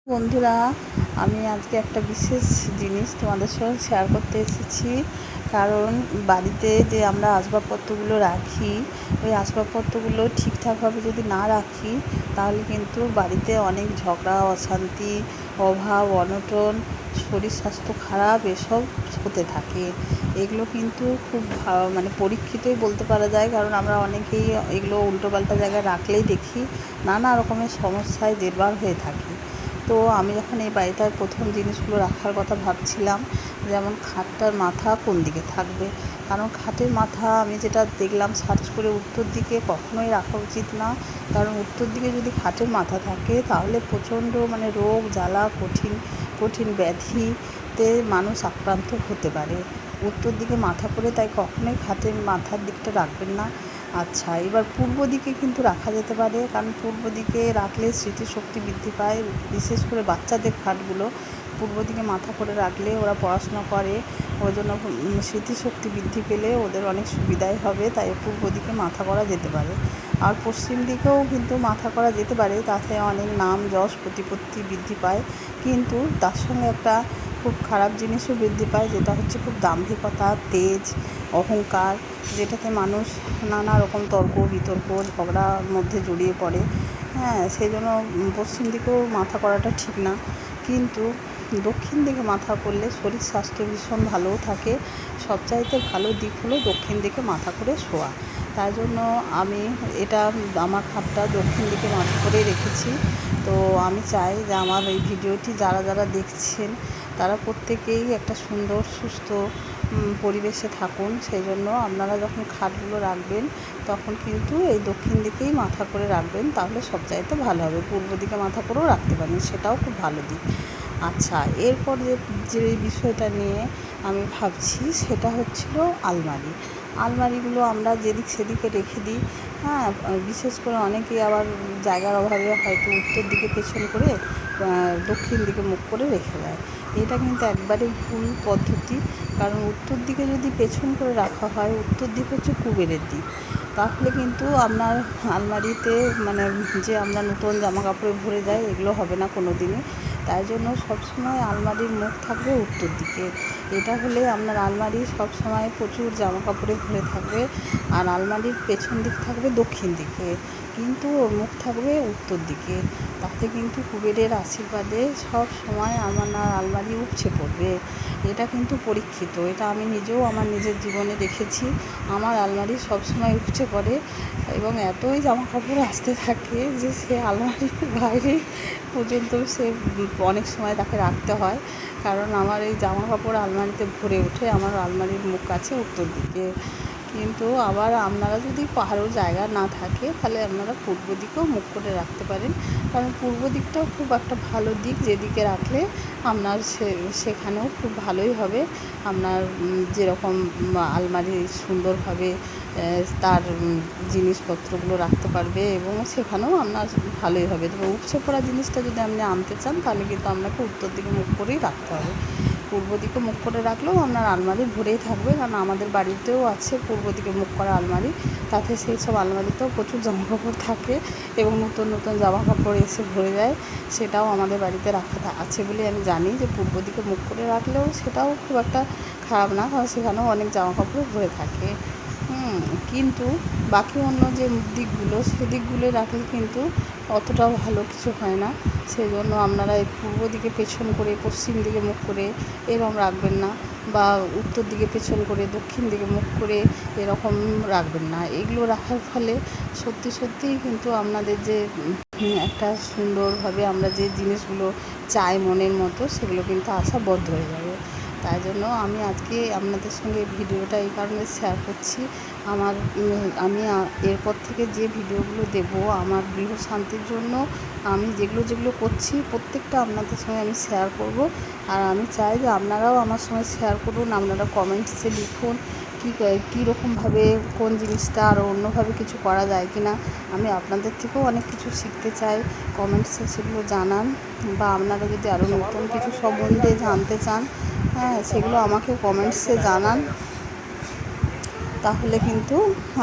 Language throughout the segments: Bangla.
বন্ধুরা, আমি আজকে একটা বিশেষ জিনিস তোমাদের সঙ্গে শেয়ার করতে এসেছি। কারণ বাড়িতে যে আমরা আসবাবপত্রগুলো রাখি, ওই আসবাবপত্রগুলো ঠিকঠাকভাবে যদি না রাখি তাহলে কিন্তু বাড়িতে অনেক ঝগড়া, অশান্তি, অভাব, অনটন, শরীর স্বাস্থ্য খারাপ এসব হতে থাকে। এগুলো কিন্তু খুব পরীক্ষিতই বলতে পারা যায়। কারণ আমরা অনেকেই এগুলো উল্টোপাল্টা জায়গায় রাখলেই দেখি নানা রকমের সমস্যায় জেরবার হয়ে থাকি। তো আমি যখন এই বাড়িটার প্রথম জিনিসগুলো রাখার কথা ভাবছিলাম, যেমন খাটটার মাথা কোন দিকে থাকবে। কারণ খাটের মাথা আমি যেটা দেখলাম সার্চ করে, উত্তর দিকে কখনোই রাখা উচিত না। কারণ উত্তর দিকে যদি খাটের মাথা থাকে তাহলে প্রচণ্ড রোগ জ্বালা, কঠিন কঠিন ব্যাধিতে মানুষ আক্রান্ত হতে পারে। উত্তর দিকে মাথা করে তাই কখনোই খাটের মাথার দিকটা রাখবেন না। আচ্ছা, এবার পূর্ব দিকে কিন্তু রাখা যেতে পারে। কারণ পূর্ব দিকে রাখলে স্মৃতিশক্তি বৃদ্ধি পায়। বিশেষ করে বাচ্চাদের খাটগুলো পূর্ব দিকে মাথা করে রাখলে ওরা পড়াশোনা করে, ওই জন্য স্মৃতিশক্তি বৃদ্ধি পেলে ওদের অনেক সুবিধাই হবে। তাই পূর্ব দিকে মাথা করা যেতে পারে। আর পশ্চিম দিকেও কিন্তু মাথা করা যেতে পারে, তাতে অনেক নাম যশ প্রতিপত্তি বৃদ্ধি পায়। কিন্তু তার সঙ্গে একটা খুব খারাপ জিনিসও বৃদ্ধি পায়, যেটা হচ্ছে খুব দাম্ভিকতা, তেজ, অহংকার, যেটাতে মানুষ নানা রকম তর্ক বিতর্ক ঝগড়ার মধ্যে জড়িয়ে পড়ে। সেই জন্য পশ্চিম দিকেও মাথা করাটা ঠিক না। কিন্তু দক্ষিণ দিকে মাথা করলে শরীর স্বাস্থ্য ভীষণ ভালোও থাকে। সবচাইতে ভালো দিক হলো দক্ষিণ দিকে মাথা করে শোয়া। তাই জন্য আমি আমার খাটটা দক্ষিণ দিকে মাথা করে রেখেছি। তো আমি চাই যে আমার এই ভিডিওটি যারা যারা দেখছেন তারা প্রত্যেকেই একটা সুন্দর সুস্থ পরিবেশে থাকুন। সেই জন্য আপনারা যখন খাটগুলো রাখবেন তখন কিন্তু এই দক্ষিণ দিকেই মাথা করে রাখবেন, তাহলে সবচাইতে ভালো হবে। পূর্ব দিকে মাথা করেও রাখতে পারেন, সেটাও খুব ভালো দিক। আচ্ছা, এরপর যে বিষয়টা নিয়ে আমি ভাবছি সেটা হচ্ছিল আলমারি। আলমারিগুলো আমরা যেদিক সেদিকে রেখে দিই। বিশেষ করে অনেকেই আবার জায়গার অভাবে হয়তো উত্তর দিকে পেছন করে দক্ষিণ দিকে মুখ করে রেখে দেয়। এটা কিন্তু একবারে ভুল পদ্ধতি। কারণ উত্তর দিকে যদি পেছন করে রাখা হয়, উত্তর দিক হচ্ছে কুবেরের দিক, তাহলে কিন্তু আপনার আলমারিতে যে আমরা নতুন জামা কাপড়ে ভরে যাই, এগুলো হবে না কোনো দিনই। তাই জন্য সবসময় আলমারির মুখ থাকবে উত্তর দিকে। এটা হলে আপনার আলমারি সবসময় প্রচুর জামা কাপড়ে ভরে থাকবে। আর আলমারির পেছন দিক থাকবে দক্ষিণ দিকে, কিন্তু মুখ থাকবে উত্তর দিকে। তাতে কিন্তু কুবেরের আশীর্বাদে সব সময় আমার আলমারি উপচে পড়বে। এটা কিন্তু পরীক্ষিত। এটা আমি নিজেও আমার নিজের জীবনে দেখেছি। আমার আলমারি সবসময় উপচে পড়ে এবং এতই জামা কাপড় আসতে থাকে যে সে আলমারির বাইরে পর্যন্ত সে অনেক সময় তাকে রাখতে হয়। কারণ আমার এই জামা কাপড় আলমারিতে ভরে ওঠে। আমার আলমারির মুখ আছে উত্তর দিকে। কিন্তু আবার আপনারা যদি কারো জায়গা না থাকে তাহলে আপনারা পূর্ব দিকেও মুখ করে রাখতে পারেন। কারণ পূর্ব দিকটাও খুব একটা ভালো দিক, যেদিকে রাখলে আপনার সেখানেও খুব ভালোই হবে। আপনার যেরকম আলমারি সুন্দরভাবে তার জিনিসপত্রগুলো রাখতে পারবে এবং সেখানেও আপনার ভালোই হবে। তবে উপচে পড়া জিনিসটা যদি আপনি আনতে চান তাহলে কিন্তু আপনাকে উত্তর দিকে মুখ করেই রাখতে হবে। পূর্ব দিকে মুখ করে রাখলেও আপনার আলমারি ভরেই থাকবে। কারণ আমাদের বাড়িতেও আছে পূর্ব দিকে মুখ করা আলমারি। তাতে সেই সব আলমারিতেও প্রচুর জামাকাপড় থাকে এবং নতুন নতুন জামাকাপড় এসে ভরে যায়। সেটাও আমাদের বাড়িতে রাখা আছে বলে আমি জানি যে পূর্ব দিকে মুখ করে রাখলেও সেটাও খুব একটা খারাপ না, কারণ সেখানেও অনেক জামাকাপড় ভরে থাকে। কিন্তু বাকি অন্য যে দিকগুলো, সেদিকগুলো রাখলে কিন্তু অতটাও ভালো কিছু হয় না। সেই জন্য আপনারা এই পূর্ব দিকে পেছন করে পশ্চিম দিকে মুখ করে এরকম রাখবেন না, বা উত্তর দিকে পেছন করে দক্ষিণ দিকে মুখ করে এরকম রাখবেন না। এগুলো রাখার ফলে সত্যি সত্যিই কিন্তু আপনাদের যে একটা সুন্দরভাবে আমরা যে জিনিসগুলো চাই মনের মতো, সেগুলো কিন্তু আসা বন্ধ হয়ে যাবে। তাই জন্য আমি আজকে আপনাদের সঙ্গে ভিডিওটা এই কারণে শেয়ার করছি। আমি এরপর থেকে যে ভিডিওগুলো দেব আমার গৃহ শান্তির জন্য, আমি যেগুলো যেগুলো করছি প্রত্যেকটা আপনাদের সঙ্গে আমি শেয়ার করব। আর আমি চাই যে আপনারাও আমার সঙ্গে শেয়ার করুন। আপনারা কমেন্টসে লিখুন কীরকমভাবে কোন জিনিসটা আরও অন্যভাবে কিছু করা যায় কি না। আমি আপনাদের থেকেও অনেক কিছু শিখতে চাই। কমেন্টসে সেগুলো জানান, বা আপনারা যদি আরও নতুন কিছু সম্বন্ধে জানতে চান, সেগুলো আমাকে কমেন্টসে জানান। তাহলে কিন্তু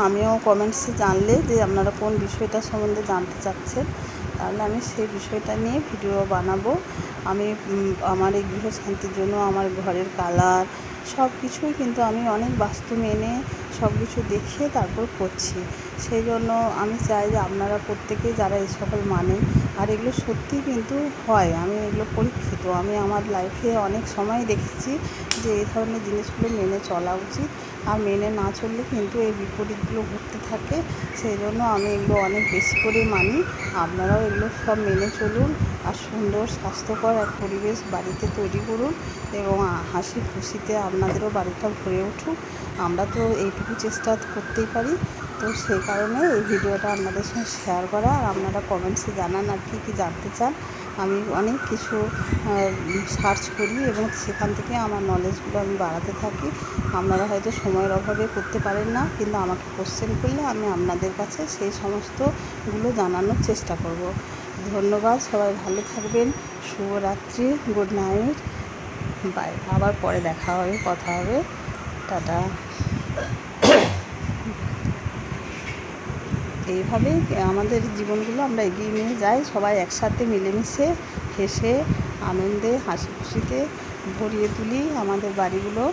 আমিও কমেন্টসে জানলে যে আপনারা কোন বিষয়টা সম্বন্ধে জানতে চাচ্ছেন, তাহলে আমি সেই বিষয়টা নিয়ে ভিডিও বানাবো। আমি আমার এই গৃহশান্তির জন্য আমার ঘরের কালার সব কিছুই কিন্তু আমি অনেক বাস্তু মেনে সব কিছু দেখে তারপর করছি। সেই জন্য আমি চাই যে আপনারা প্রত্যেকেই যারা এই সকল মানেন, আর এগুলো সত্যিই কিন্তু হয়, আমি এগুলো পরীক্ষিত। আমি আমার লাইফে অনেক সময় দেখেছি যে এই ধরনের জিনিসগুলো মেনে চলা উচিত, আর মেনে না চললে কিন্তু এই বিপরীতগুলো ঘটতে থাকে। সেই জন্য আমি এগুলো অনেক বেশি করে মানি। আপনারাও এগুলো সব মেনে চলুন, আর সুন্দর স্বাস্থ্যকর এক পরিবেশ বাড়িতে তৈরি করুন, এবং হাসি খুশিতে আপনাদেরও বাড়িটা ভরে উঠুক। আমরা তো এইটুকু চেষ্টা করতেই পারি। তো সেই কারণে এই ভিডিওটা আপনাদের সঙ্গে শেয়ার করা, আর আপনারা কমেন্টসে জানান আর কী কী জানতে চান। আমি অনেক কিছু সার্চ করি এবং সেখান থেকে আমার নলেজগুলো আমি বাড়াতে থাকি। আপনারা হয়তো সময়ের অভাবে করতে পারেন না, কিন্তু আমাকে কোশ্চেন করলে আমি আপনাদের কাছে সেই সমস্তগুলো জানানোর চেষ্টা করব। ধন্যবাদ, সবাই ভালো থাকবেন। শুভরাত্রি, গুড নাইট, বাই। আবার পরে দেখা হবে, কথা হবে। টাটা। এইভাবেই আমাদের জীবনগুলো আমরা এগিয়ে নিয়ে যাই, সবাই একসাথে মিলেমিশে হেসে আনন্দে হাসি খুশিতে ভরিয়ে তুলি আমাদের বাড়িগুলো।